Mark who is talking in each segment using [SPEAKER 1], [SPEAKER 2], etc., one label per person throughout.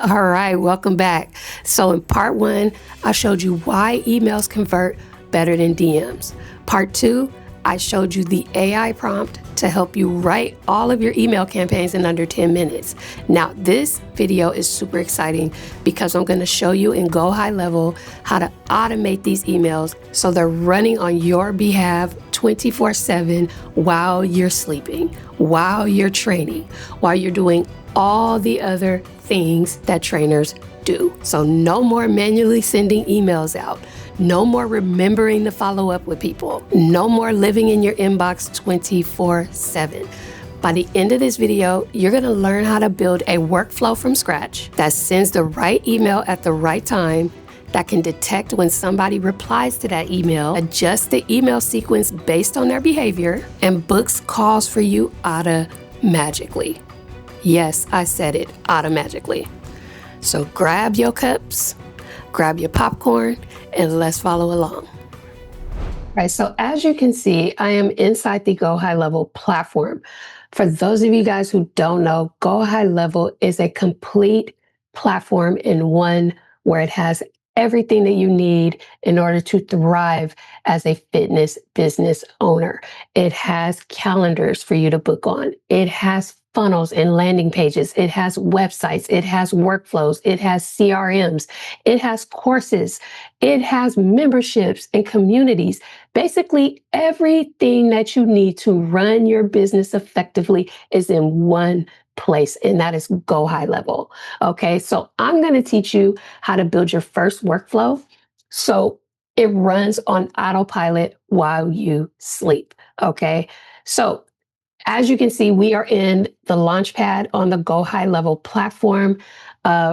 [SPEAKER 1] All right, welcome back. So in part one, I showed you why emails convert better than DMs. Part two, I showed you the AI prompt to help you write all of your email campaigns in under 10 minutes. Now, this video is super exciting because I'm going to show you in GoHighLevel how to automate these emails so they're running on your behalf 24/7 while you're sleeping, while you're training, while you're doing all the other things that trainers do. So no more manually sending emails out. No more remembering to follow up with people. No more living in your inbox 24/7. By the end of this video, you're gonna learn how to build a workflow from scratch that sends the right email at the right time, that can detect when somebody replies to that email, adjust the email sequence based on their behavior, and books calls for you auto-magically. Yes, I said it, auto-magically. So grab your cups, grab your popcorn, and let's follow along. All right, so as you can see, I am inside the GoHighLevel platform. For those of you guys who don't know, GoHighLevel is a complete platform in one where it has everything that you need in order to thrive as a fitness business owner. It has calendars for you to book on. It has funnels and landing pages. It has websites. It has workflows. It has CRMs. It has courses. It has memberships and communities. Basically, everything that you need to run your business effectively is in one place, and that is GoHighLevel. Okay, so I'm going to teach you how to build your first workflow so it runs on autopilot while you sleep. Okay, so as you can see, we are in the Launchpad on the GoHighLevel platform.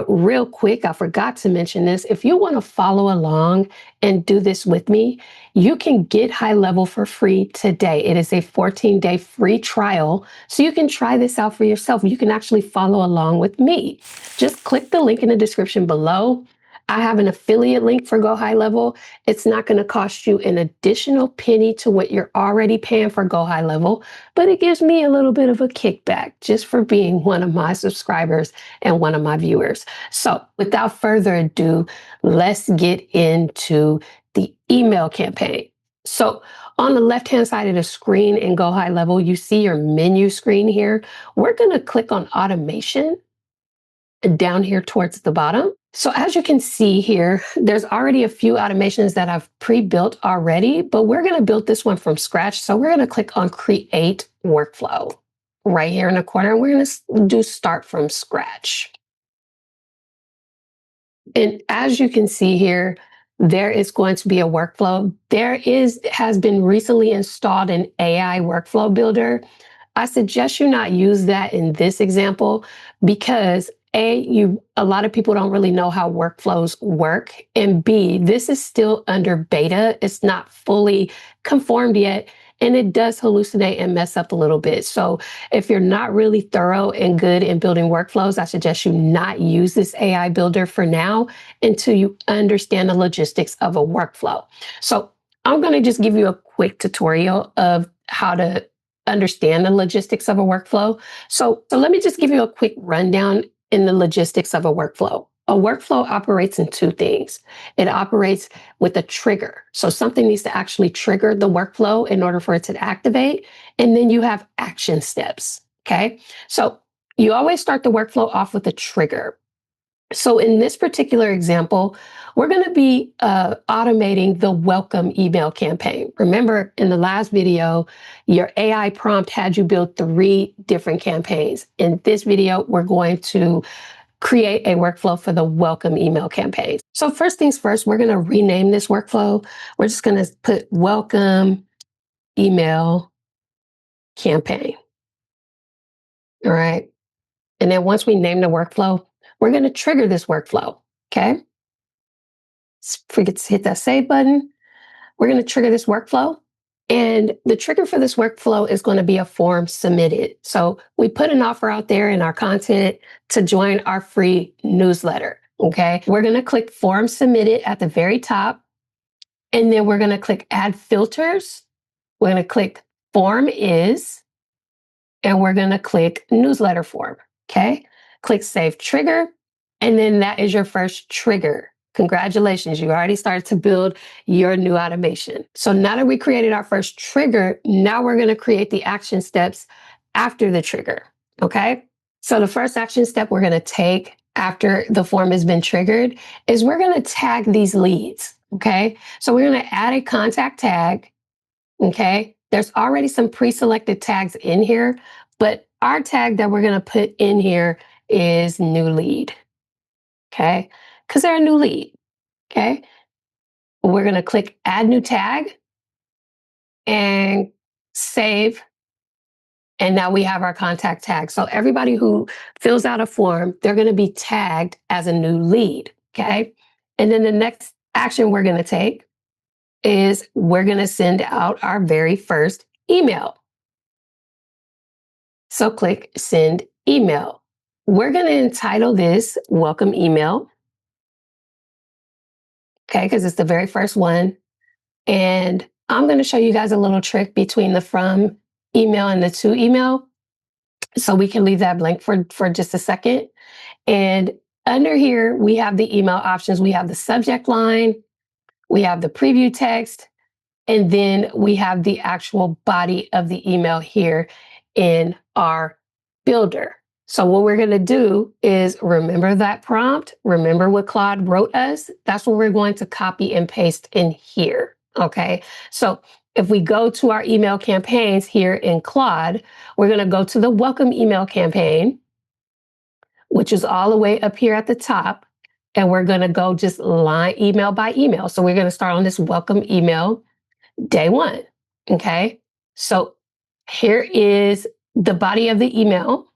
[SPEAKER 1] Real quick, I forgot to mention this. If you want to follow along and do this with me, you can get HighLevel for free today. It is a 14-day free trial, so you can try this out for yourself. You can actually follow along with me. Just click the link in the description below. I have an affiliate link for GoHighLevel. It's not going to cost you an additional penny to what you're already paying for GoHighLevel, but it gives me a little bit of a kickback just for being one of my subscribers and one of my viewers. So without further ado, let's get into the email campaign. So on the left-hand side of the screen in GoHighLevel, you see your menu screen here. We're going to click on automation down here towards the bottom. So as you can see here, there's already a few automations that I've pre-built already, but we're going to build this one from scratch. So we're going to click on create workflow right here in the corner. And we're going to do start from scratch. And as you can see here, there is going to be a workflow. Has been recently installed an AI workflow builder. I suggest you not use that in this example because a lot of people don't really know how workflows work, and B, this is still under beta. It's not fully conformed yet, and it does hallucinate and mess up a little bit. So if you're not really thorough and good in building workflows, I suggest you not use this AI builder for now until you understand the logistics of a workflow. So I'm going to just give you a quick tutorial of how to understand the logistics of a workflow. So let me just give you a quick rundown in the logistics of a workflow. A workflow operates in two things. It operates with a trigger. So something needs to actually trigger the workflow in order for it to activate. And then you have action steps. Okay. So you always start the workflow off with a trigger. So in this particular example, we're going to be automating the welcome email campaign. Remember, in the last video, your AI prompt had you build 3 different campaigns. In this video, we're going to create a workflow for the welcome email campaign. So first things first, we're going to rename this workflow. We're just going to put welcome email campaign. All right. And then once we name the workflow, we're going to trigger this workflow. Okay. Forget to hit that save button. We're going to trigger this workflow. And the trigger for this workflow is going to be a form submitted. So we put an offer out there in our content to join our free newsletter. Okay. We're going to click form submitted at the very top. And then we're going to click add filters. We're going to click form is, and we're going to click newsletter form. Okay. Click save trigger. And then that is your first trigger. Congratulations, you already started to build your new automation. So now that we created our first trigger, now we're going to create the action steps after the trigger. Okay. So the first action step we're going to take after the form has been triggered is we're going to tag these leads. Okay. So we're going to add a contact tag. Okay. There's already some pre-selected tags in here, but our tag that we're going to put in here is new lead. Okay. Because they're a new lead. Okay. We're going to click add new tag and save. And now we have our contact tag. So everybody who fills out a form, they're going to be tagged as a new lead. Okay. And then the next action we're going to take is we're going to send out our very first email. So click send email. We're going to entitle this welcome email. Okay. Because it's the very first one. And I'm going to show you guys a little trick between the from email and the to email. So we can leave that blank for just a second. And under here, we have the email options. We have the subject line, we have the preview text, and then we have the actual body of the email here in our builder. So what we're going to do is remember that prompt, remember what Claude wrote us. That's what we're going to copy and paste in here. Okay. So if we go to our email campaigns here in Claude, we're going to go to the welcome email campaign, which is all the way up here at the top. And we're going to go just line email by email. So we're going to start on this welcome email day one. Okay. So here is the body of the email.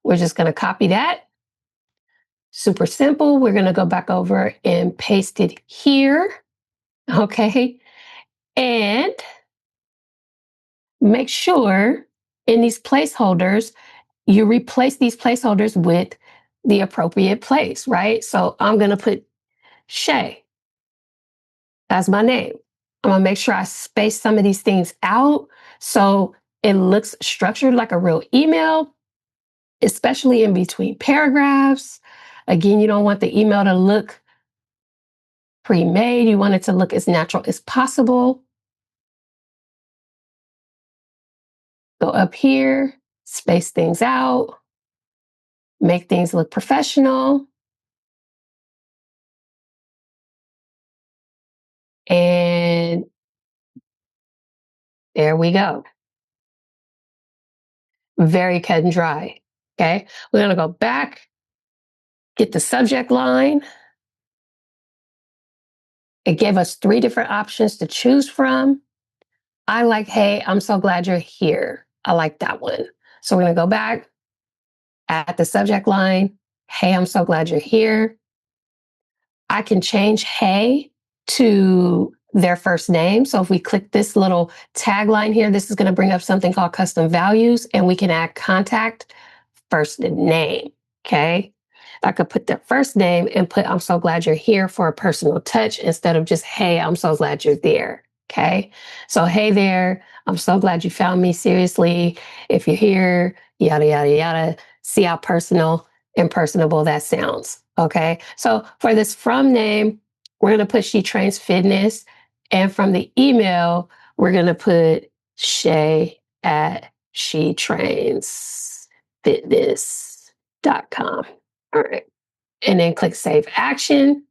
[SPEAKER 1] We're just going to copy that. Super simple. We're going to go back over and paste it here. Okay. And make sure in these placeholders, you replace these placeholders with the appropriate place, right? So I'm going to put Shay. That's my name. I'm going to make sure I space some of these things out so it looks structured like a real email, especially in between paragraphs. Again, you don't want the email to look pre-made. You want it to look as natural as possible. Go up here, space things out, make things look professional. And there we go. Very cut and dry. Okay. We're going to go back, get the subject line. It gave us 3 different options to choose from. I like, hey, I'm so glad you're here. I like that one. So we're going to go back, add the subject line. Hey, I'm so glad you're here. I can change hey to their first name. So if we click this little tagline here, this is going to bring up something called custom values, and we can add contact first name. Okay. I could put their first name and put, I'm so glad you're here for a personal touch instead of just, hey, I'm so glad you're there. Okay. So, hey there, I'm so glad you found me. Seriously, if you're here, yada, yada, yada. See how personal and personable that sounds. Okay. So for this from name, we're going to put She Trains Fitness. And from the email, we're going to put Shay at She Trains Fitness.com. All right. And then click Save Action.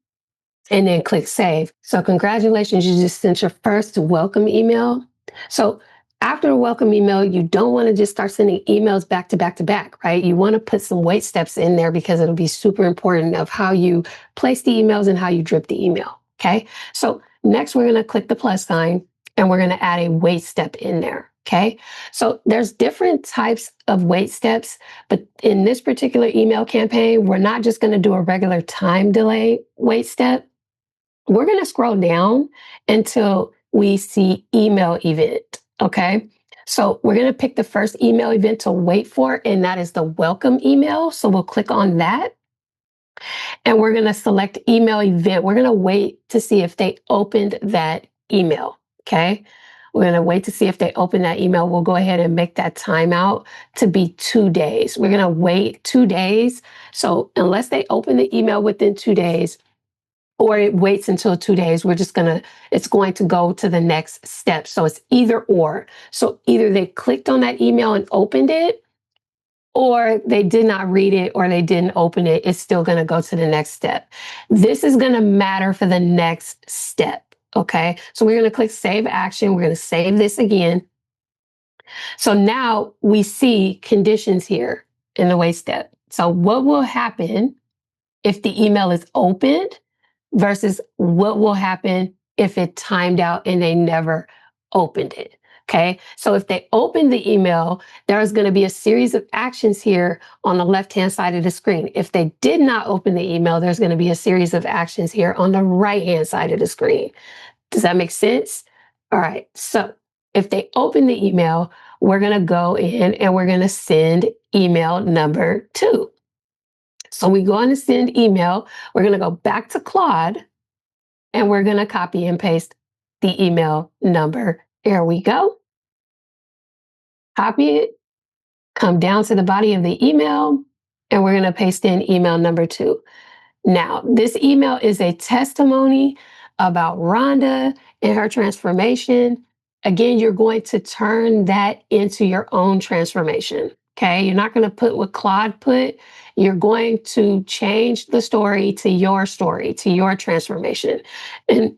[SPEAKER 1] And then click Save. So congratulations, you just sent your first welcome email. So after the welcome email, you don't want to just start sending emails back to back to back, right? You want to put some wait steps in there because it'll be super important of how you place the emails and how you drip the email. Okay. So next we're going to click the plus sign and we're going to add a wait step in there. Okay. So there's different types of wait steps, but in this particular email campaign, we're not just going to do a regular time delay wait step. We're going to scroll down until we see email event. Okay. So we're going to pick the first email event to wait for, and that is the welcome email. So we'll click on that and we're going to select email event. We're going to wait to see if they opened that email. Okay. We're going to wait to see if they open that email. We'll go ahead and make that timeout to be 2 days. We're going to wait 2 days. So unless they open the email within 2 days, or it waits until 2 days, it's going to go to the next step. So it's either or. So either they clicked on that email and opened it, or they did not read it, or they didn't open it. It's still going to go to the next step. This is going to matter for the next step. Okay. So we're going to click save action. We're going to save this again. So now we see conditions here in the wait step. So what will happen if the email is opened versus what will happen if it timed out and they never opened it. Okay. So if they open the email, there's going to be a series of actions here on the left-hand side of the screen. If they did not open the email, there's going to be a series of actions here on the right-hand side of the screen. Does that make sense? All right. So if they open the email, we're going to go in and we're going to send email number 2. So we go on to send email. We're going to go back to Claude and we're going to copy and paste the email number. Here we go. Copy it, come down to the body of the email, and we're going to paste in email number 2. Now, this email is a testimony about Rhonda and her transformation. Again, you're going to turn that into your own transformation. Okay. You're not going to put what Claude put. You're going to change the story, to your transformation. And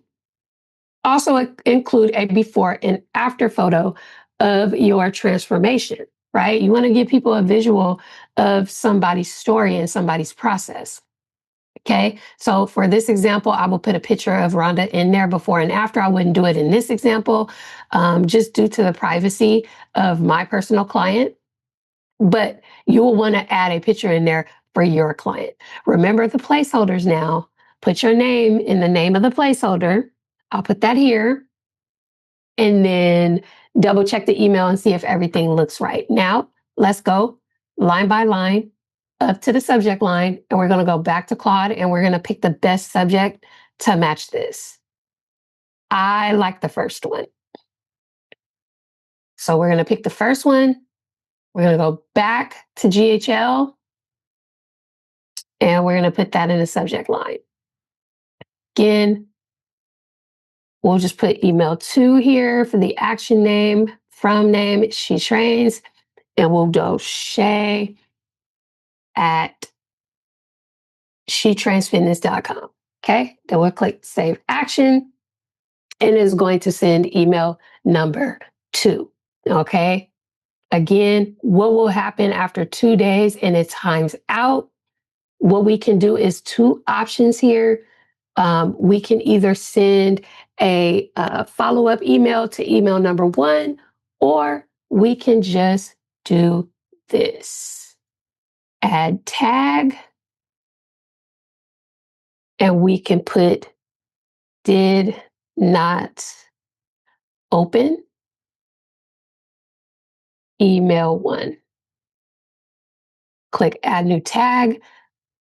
[SPEAKER 1] also include a before and after photo of your transformation, right? You want to give people a visual of somebody's story and somebody's process. Okay, so for this example, I will put a picture of Rhonda in there before and after. I wouldn't do it in this example, just due to the privacy of my personal client. But you will want to add a picture in there for your client. Remember the placeholders now. Put your name in the name of the placeholder. I'll put that here. And then double check the email and see if everything looks right. Now, let's go line by line up to the subject line, and we're going to go back to Claude and we're going to pick the best subject to match this. I like the first one. So we're going to pick the first one. We're going to go back to GHL and we're going to put that in the subject line. Again, we'll just put email 2 here for the action name, from name, she trains, and we'll do Shay at shetrainsfitness.com. Okay, then we'll click save action and it's going to send email number 2. Okay, again, what will happen after 2 days and it times out? What we can do is 2 options here. We can either send a follow-up email to email number 1, or we can just do this. Add tag, and we can put did not open email 1. Click add new tag.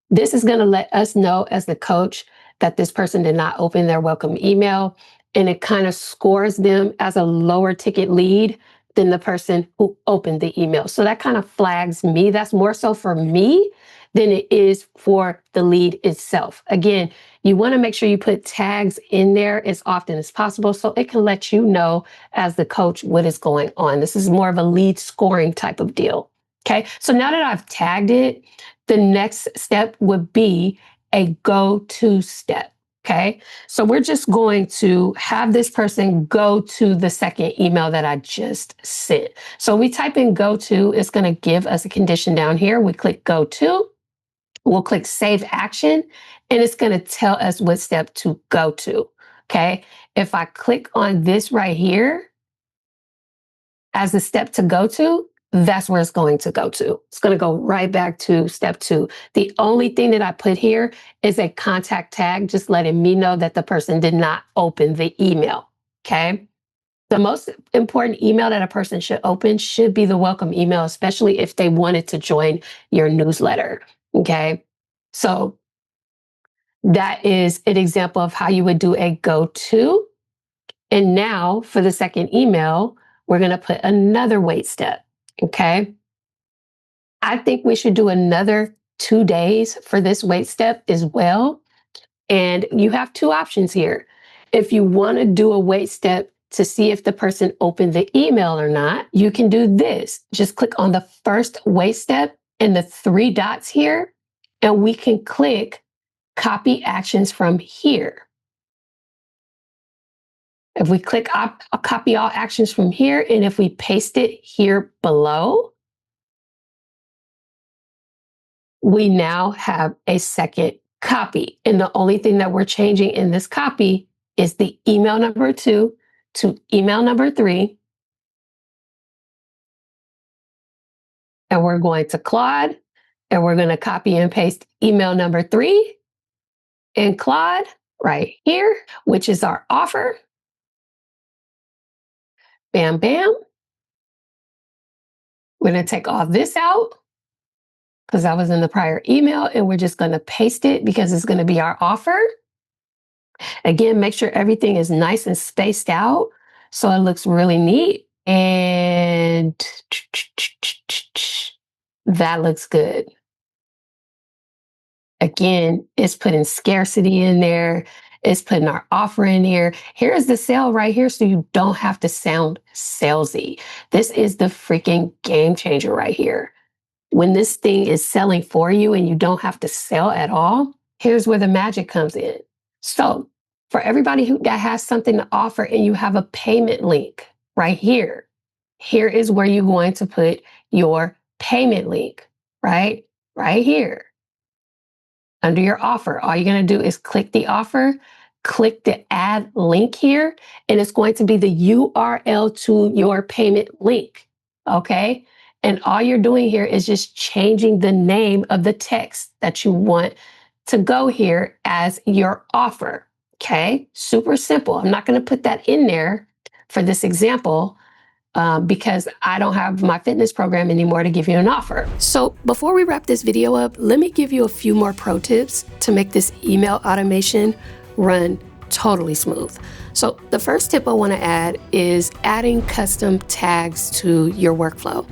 [SPEAKER 1] This is going to let us know as the coach that this person did not open their welcome email, and it kind of scores them as a lower ticket lead than the person who opened the email. So that kind of flags me. That's more so for me than it is for the lead itself. Again, you want to make sure you put tags in there as often as possible so it can let you know as the coach what is going on. This is more of a lead scoring type of deal. Okay, so now that I've tagged it, the next step would be a go-to step. Okay, so we're just going to have this person go to the second email that I just sent. So we type in go to, it's going to give us a condition down here. We click go to, we'll click save action, and it's going to tell us what step to go to. Okay, if I click on this right here as the step to go to, that's where it's going to go to. It's going to go right back to step 2. The only thing that I put here is a contact tag, just letting me know that the person did not open the email. Okay. The most important email that a person should open should be the welcome email, especially if they wanted to join your newsletter. Okay. So that is an example of how you would do a go to. And now for the second email, we're going to put another wait step. Okay. I think we should do another 2 days for this wait step as well. And you have two options here. If you want to do a wait step to see if the person opened the email or not, you can do this. Just click on the first wait step and the 3 dots here, and we can click copy actions from here. If we click copy all actions from here, and if we paste it here below, we now have a second copy. And the only thing that we're changing in this copy is the email number 2 to email number 3. And we're going to Claude, and we're going to copy and paste email number 3 in Claude right here, which is our offer. Bam, bam. We're going to take all this out because that was in the prior email, and we're just going to paste it because it's going to be our offer. Again, make sure everything is nice and spaced out so it looks really neat. And that looks good. Again, it's putting scarcity in there. It's putting our offer in here. Here's the sale right here, so you don't have to sound salesy. This is the freaking game changer right here. When this thing is selling for you and you don't have to sell at all, here's where the magic comes in. So for everybody that has something to offer and you have a payment link right here, here is where you're going to put your payment link, right? Right here. Under your offer, all you're going to do is click the offer, click the add link here, and it's going to be the URL to your payment link, okay? And all you're doing here is just changing the name of the text that you want to go here as your offer, okay? Super simple. I'm not going to put that in there for this example, because I don't have my fitness program anymore to give you an offer. So before we wrap this video up, let me give you a few more pro tips to make this email automation run totally smooth. So the first tip I want to add is adding custom tags to your workflow.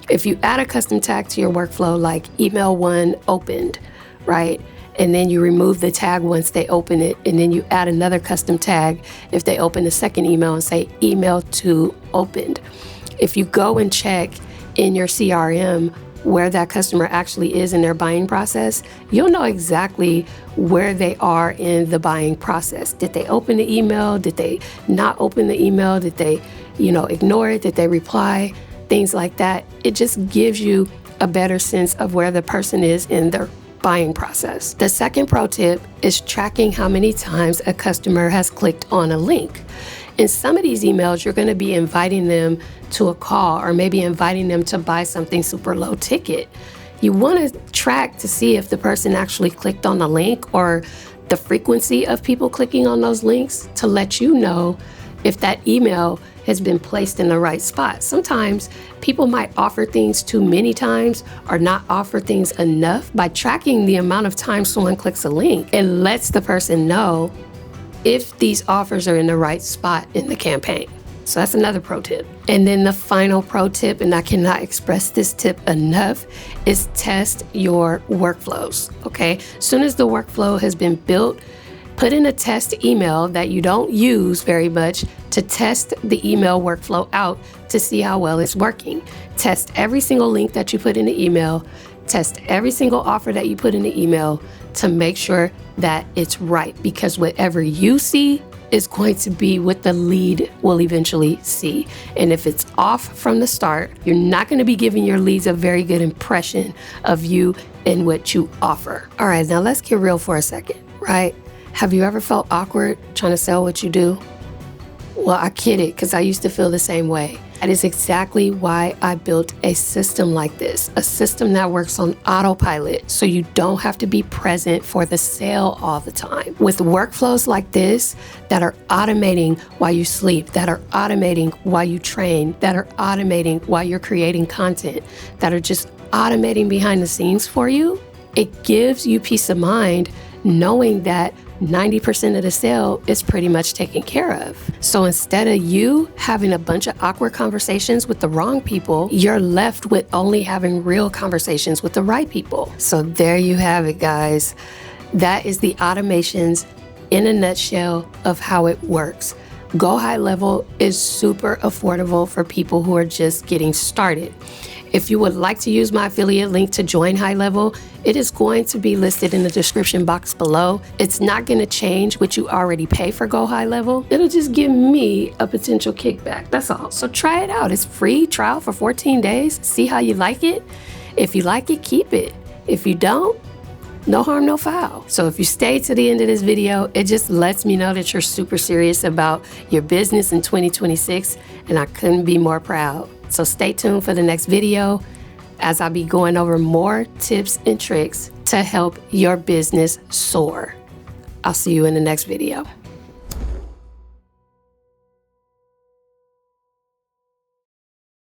[SPEAKER 1] If you add a custom tag to your workflow, like email 1 opened, right? And then you remove the tag once they open it, and then you add another custom tag if they open the second email and say email 2 opened. If you go and check in your CRM where that customer actually is in their buying process, you'll know exactly where they are in the buying process. Did they open the email? Did they not open the email? Did they, ignore it? Did they reply? Things like that. It just gives you a better sense of where the person is in their buying process. The second pro tip is tracking how many times a customer has clicked on a link. In some of these emails, you're going to be inviting them to a call or maybe inviting them to buy something super low ticket. You want to track to see if the person actually clicked on the link or the frequency of people clicking on those links to let you know if that email has been placed in the right spot. Sometimes people might offer things too many times or not offer things enough. By tracking the amount of times someone clicks a link, it lets the person know if these offers are in the right spot in the campaign. So that's another pro tip. And then the final pro tip, and I cannot express this tip enough, is test your workflows, okay? As soon as the workflow has been built, put in a test email that you don't use very much to test the email workflow out to see how well it's working. Test every single link that you put in the email, test every single offer that you put in the email to make sure that it's right, because whatever you see is going to be what the lead will eventually see. And if it's off from the start, you're not going to be giving your leads a very good impression of you and what you offer. All right, now let's get real for a second, right? Have you ever felt awkward trying to sell what you do? Well, I kid it, because I used to feel the same way. That is exactly why I built a system like this, a system that works on autopilot, so you don't have to be present for the sale all the time. With workflows like this that are automating while you sleep, that are automating while you train, that are automating while you're creating content, that are just automating behind the scenes for you, it gives you peace of mind knowing that 90% of the sale is pretty much taken care of. So instead of you having a bunch of awkward conversations with the wrong people, you're left with only having real conversations with the right people. So there you have it, guys. That is the automations in a nutshell of how it works. GoHighLevel is super affordable for people who are just getting started. If you would like to use my affiliate link to join GoHighLevel, it is going to be listed in the description box below. It's not going to change what you already pay for GoHighLevel. It'll just give me a potential kickback. That's all. So try it out. It's free trial for 14 days. See how you like it. If you like it, keep it. If you don't, no harm, no foul. So if you stay to the end of this video, it just lets me know that you're super serious about your business in 2026, and I couldn't be more proud. So stay tuned for the next video as I'll be going over more tips and tricks to help your business soar. I'll see you in the next video.